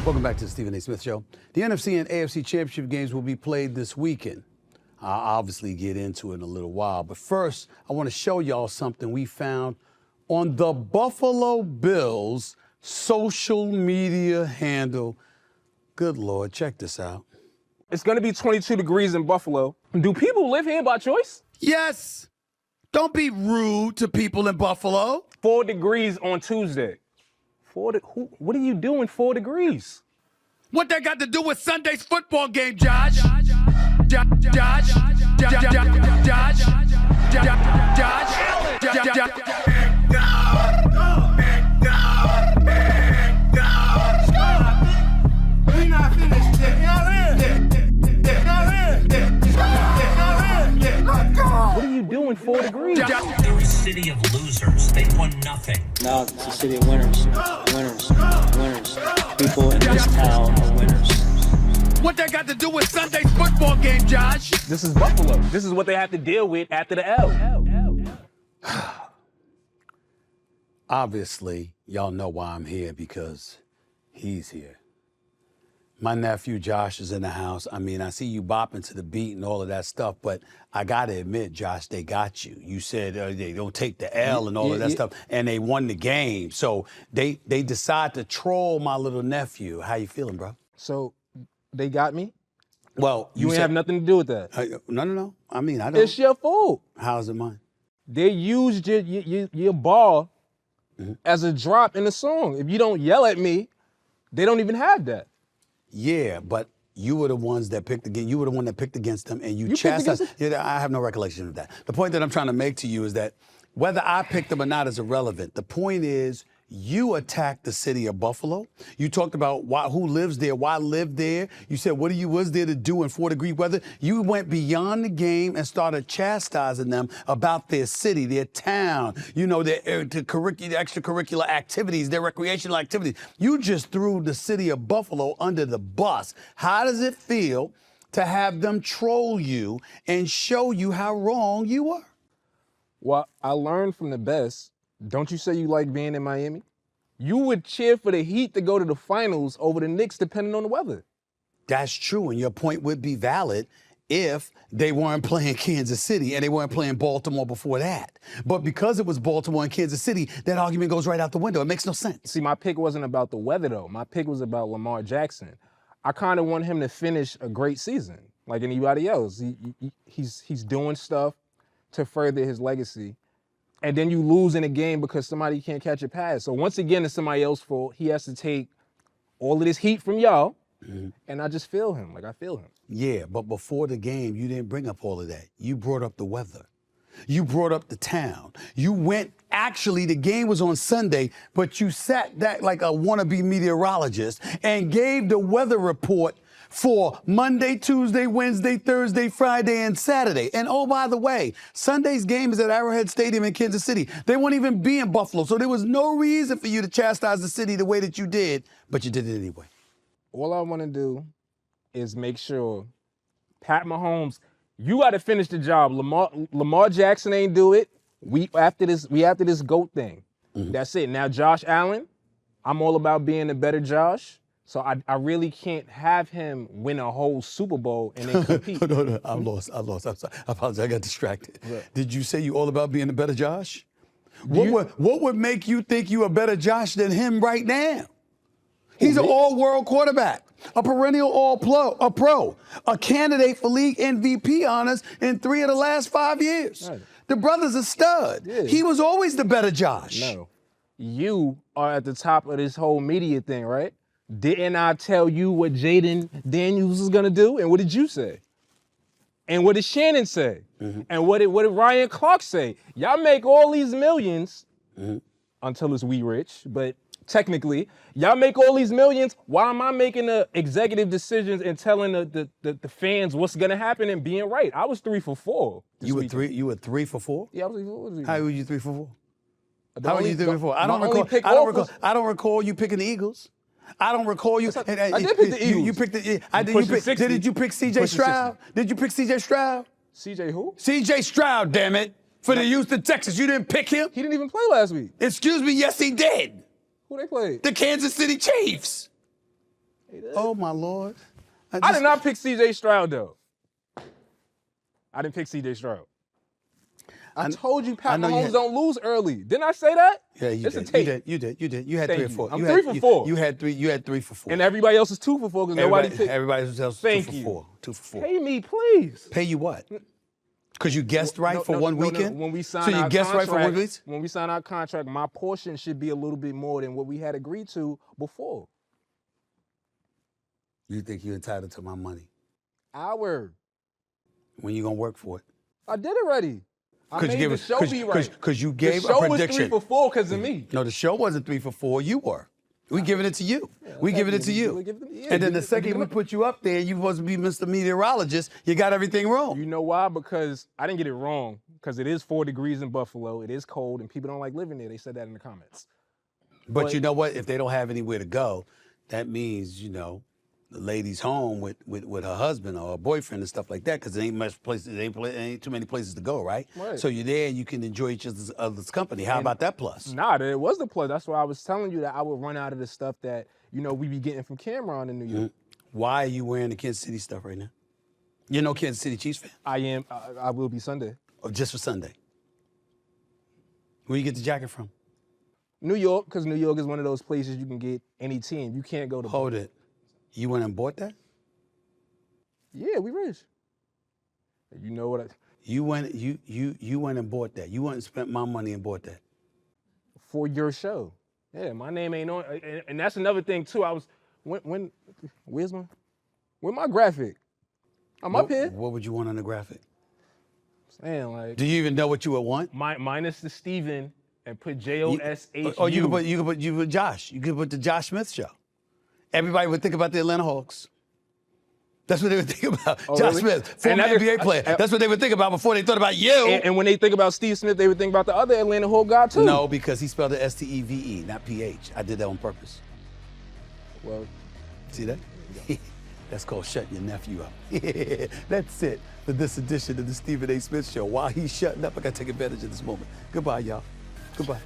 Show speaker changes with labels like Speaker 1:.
Speaker 1: Welcome back to the Stephen A. Smith Show. The NFC and AFC Championship games will be played this weekend. I'll obviously get into it in a little while, but first, I want to show y'all something we found on the Buffalo Bills social media handle. Good Lord, check this out.
Speaker 2: It's going to be 22 degrees in Buffalo. Do people live here by choice?
Speaker 1: Yes. Don't be rude to people in Buffalo.
Speaker 2: 4 degrees on Tuesday. What are you doing 4 degrees?
Speaker 1: What that got to do with Sunday's football game, Josh? Josh.
Speaker 3: We not finished yet.
Speaker 2: What are you doing 4 degrees?
Speaker 4: They're a city of losers. They won nothing.
Speaker 5: Now it's a city of winners. Winners. Winners. People in this town are winners.
Speaker 1: What that got to do with Sunday's football game, Josh?
Speaker 2: This is Buffalo. This is what they have to deal with after the L.
Speaker 1: Obviously, y'all know why I'm here, because he's here. My nephew Josh is in the house. I mean, I see you bopping to the beat and all of that stuff, but I gotta admit, Josh, they got you. You said they don't take the L and all of that stuff, and they won the game. So they decide to troll my little nephew. How you feeling, bro?
Speaker 2: So they got me?
Speaker 1: Well,
Speaker 2: You ain't have nothing to do with that.
Speaker 1: No. I mean, I don't.
Speaker 2: It's your fault.
Speaker 1: How's it mine?
Speaker 2: They used your ball as a drop in the song. If you don't yell at me, they don't even have that.
Speaker 1: Yeah, but you were the ones that picked against. You were the one that picked against them, and you chastised. Yeah, I have no recollection of that. The point that I'm trying to make to you is that whether I picked them or not is irrelevant. The point is, you attacked the city of Buffalo. You talked about who lives there, why live there. You said, what was there to do in 4-degree weather? You went beyond the game and started chastising them about their city, their town, their extracurricular activities, their recreational activities. You just threw the city of Buffalo under the bus. How does it feel to have them troll you and show you how wrong you were?
Speaker 2: Well, I learned from the best. Don't you say you like being in Miami? You would cheer for the Heat to go to the finals over the Knicks depending on the weather.
Speaker 1: That's true, and your point would be valid if they weren't playing Kansas City and they weren't playing Baltimore before that. But because it was Baltimore and Kansas City, that argument goes right out the window. It makes no sense.
Speaker 2: See, my pick wasn't about the weather, though. My pick was about Lamar Jackson. I kind of want him to finish a great season, like anybody else. He's doing stuff to further his legacy. And then you lose in a game because somebody can't catch a pass. So once again, it's somebody else's fault. He has to take all of this heat from y'all, and I just feel him. I feel him.
Speaker 1: Yeah, but before the game, you didn't bring up all of that. You brought up the weather. You brought up the town. Actually, the game was on Sunday, but you sat back like a wannabe meteorologist and gave the weather report for Monday, Tuesday, Wednesday, Thursday, Friday, and Saturday. And oh, by the way, Sunday's game is at Arrowhead Stadium in Kansas City. They won't even be in Buffalo, so there was no reason for you to chastise the city the way that you did, but you did it anyway.
Speaker 2: All I want to do is make sure Pat Mahomes, you got to finish the job. Lamar Jackson ain't do it. We after this GOAT thing. That's it. Now, Josh Allen, I'm all about being a better Josh. So I really can't have him win a whole Super Bowl and then compete.
Speaker 1: No, I'm lost. I'm sorry. I apologize. I got distracted. Right. Did you say you all about being a better Josh? What would make you think you a better Josh than him right now? He's an all-world quarterback, a perennial all-pro, a candidate for league MVP honors in 3 of the last 5 years. Right. The brother's a stud. Yeah. He was always the better Josh.
Speaker 2: No. You are at the top of this whole media thing, right? Didn't I tell you what Jaden Daniels was going to do? And what did you say? And what did Shannon say? And what did Ryan Clarke say? Y'all make all these millions until it's we rich, but technically, y'all make all these millions. Why am I making the executive decisions and telling the fans what's going to happen and being right? I was 3 for 4.
Speaker 1: You were 3 for 4?
Speaker 2: Yeah, I was 3 for 4.
Speaker 1: How were you 3 for 4? How were you 3 for 4? I don't recall you picking the Eagles. I don't recall you.
Speaker 2: I did pick the Eagles.
Speaker 1: You picked the. Did you pick C.J. Stroud? Did you pick C.J. Stroud?
Speaker 2: C.J. who?
Speaker 1: C.J. Stroud, damn it, for the Houston Texans. You didn't pick him.
Speaker 2: He didn't even play last week.
Speaker 1: Excuse me. Yes, he did.
Speaker 2: Who they played?
Speaker 1: The Kansas City Chiefs. Oh my Lord.
Speaker 2: I did not pick C.J. Stroud though. I didn't pick C.J. Stroud. I told you Pat Mahomes don't lose early. Didn't I say that?
Speaker 1: Yeah, you
Speaker 2: it's
Speaker 1: did.
Speaker 2: A tape.
Speaker 1: You did. You had
Speaker 2: Thank
Speaker 1: 3 or 4.
Speaker 2: I'm 3 for 4.
Speaker 1: You had 3 for 4.
Speaker 2: And everybody else is 2 for 4 because nobody picked.
Speaker 1: Everybody else is 2 for 4. 2 for 4.
Speaker 2: Pay me, please.
Speaker 1: Pay you what? Because you guessed right for one weekend?
Speaker 2: When we signed
Speaker 1: so you
Speaker 2: our
Speaker 1: guessed
Speaker 2: contract,
Speaker 1: right for 1 week?
Speaker 2: When we signed our contract, my portion should be a little bit more than what we had agreed to before.
Speaker 1: You think you're entitled to my money?
Speaker 2: When
Speaker 1: you gonna work for it?
Speaker 2: I did already. I made the show be right.
Speaker 1: Because you gave a prediction.
Speaker 2: The show was 3 for 4 because of me.
Speaker 1: No, the show wasn't 3 for 4. You were. We giving it to you. We giving it to you. And then the second we put you up there, you supposed to be Mr. Meteorologist. You got everything wrong.
Speaker 2: You know why? Because I didn't get it wrong. Because it is 4 degrees in Buffalo. It is cold, and people don't like living there. They said that in the comments.
Speaker 1: But you know what? If they don't have anywhere to go, that means, the lady's home with her husband or her boyfriend and stuff like that, because there ain't much places, ain't too many places to go, right? So you're there and you can enjoy each other's company. How about that plus?
Speaker 2: Nah, it was the plus. That's why I was telling you that I would run out of the stuff that, we be getting from Cameron in New York.
Speaker 1: Why are you wearing the Kansas City stuff right now? You're no Kansas City Chiefs fan?
Speaker 2: I am. I will be Sunday.
Speaker 1: Oh, just for Sunday? Where you get the jacket from?
Speaker 2: New York, because New York is one of those places you can get any team. You can't go to.
Speaker 1: Hold it. You went and bought that?
Speaker 2: Yeah, we rich. You know what?
Speaker 1: You went and bought that. You went and spent my money and bought that.
Speaker 2: For your show. Yeah, my name ain't on. And that's another thing too. Where's my graphic? I'm up here.
Speaker 1: What would you want on the graphic?
Speaker 2: Saying like.
Speaker 1: Do you even know what you would want?
Speaker 2: Minus the Steven and put JOSH.
Speaker 1: Or you could put Josh. You could put the Josh Smith show. Everybody would think about the Atlanta Hawks. That's what they would think about. Josh Smith, former NBA player. That's what they would think about before they thought about you.
Speaker 2: And when they think about Steve Smith, they would think about the other Atlanta Hawk guy too.
Speaker 1: No, because he spelled it S-T-E-V-E, not P-H. I did that on purpose.
Speaker 2: Well,
Speaker 1: see that? That's called shutting your nephew up. That's it for this edition of the Stephen A. Smith Show. While he's shutting up, I got to take advantage of this moment. Goodbye, y'all. Goodbye.